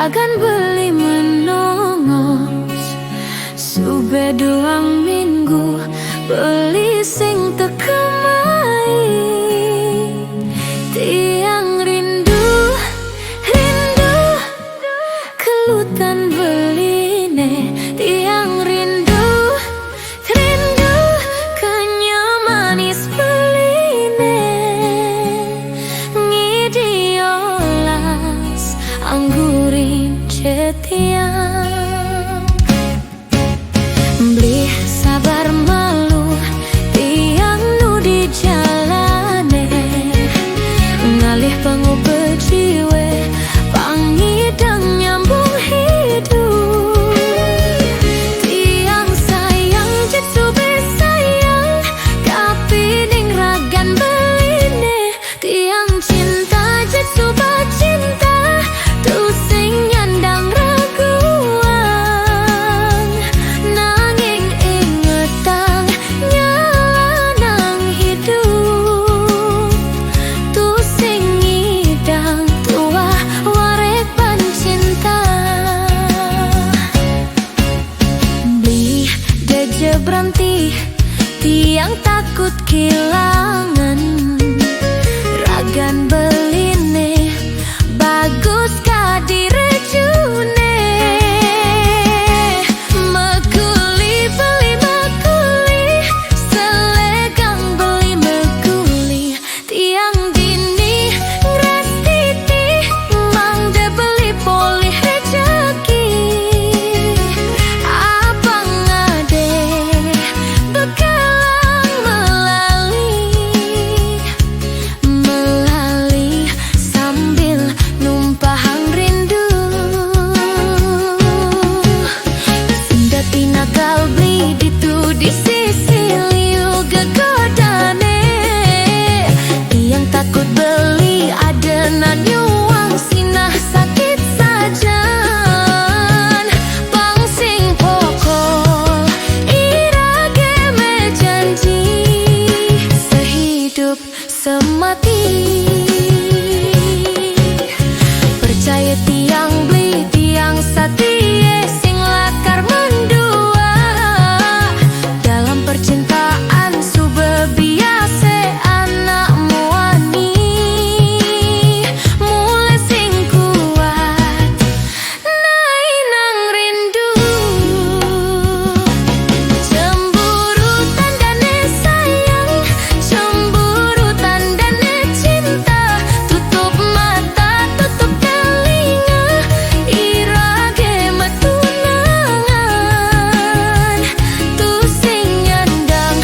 ragan beli menongos sube 2 minggu beli sing tekemai tiang rindu kelutan beline tiang rindu kenyamanis beline ngidiolas anggurin cetiang beli sabar malu tiang nu di jalane ngalih pengupe jiwe pangidang nyambung hidup tiang sayang jet sube sayang kapining ragan beline tiang cinta jet suba cinta tu sing nyandang raguan nanging ingetang nyalanang hidup tu sing ngidang tua warek pancinta beli deje berhenti tiang takut kehilangan ragan beline bagus kadirejune mekuli beli mekuli selegang beli mekuli tiang dini ngrastiti mangde beli polih rejeki abang ade bekalang melali sambil numpahang rindu sindati nakal beli ditu di sisi liu gegodane tiang takut beli adenan nyuang sinah sakit sajan pangsing pokok irage me janji sehidup semati percaya tiang beli tiang satie sing lakar mendua dalam percintaan sube biase anak muani mulai sing kuat nainang rindu cemburu tandane sayang cemburu tandane cinta tutup mata tutup telinga irage metunangan tu sing nyandang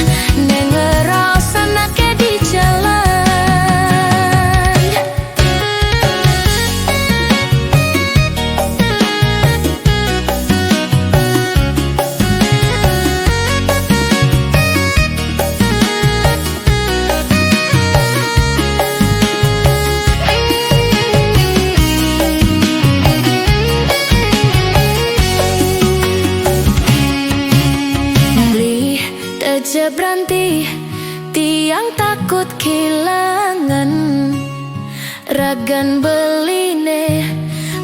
neng ngerasana ke di jalan beli teje berhenti tiang takut kehilangan ragan beline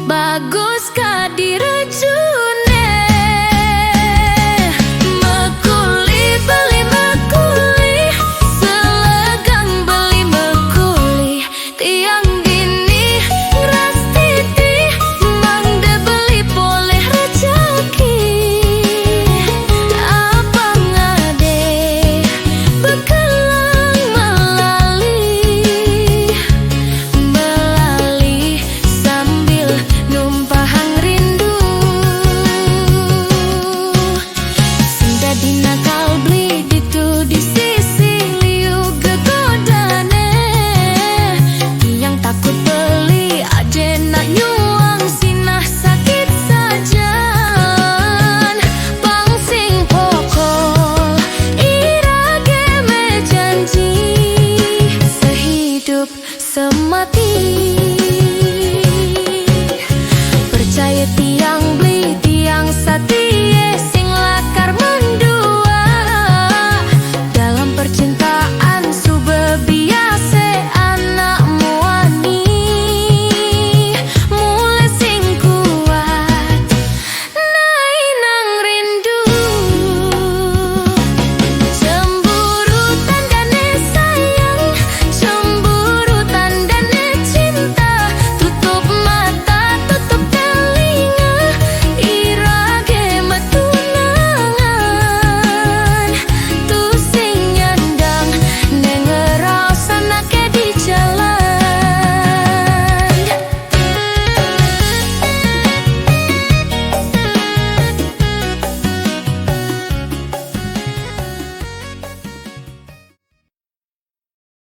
bagus kadirejune mekuli beli mekuli selegang beli mekuli tiang dini ngrastiti mangde beli poleh rejeki abang ade bekalang melali sambil numpahang rindu sinda dinakal beli ditu di sisi liu gegodane tiang takut beli ajena nyuang sinah sakit sajan pangsing pokok irage me janji sehidup semati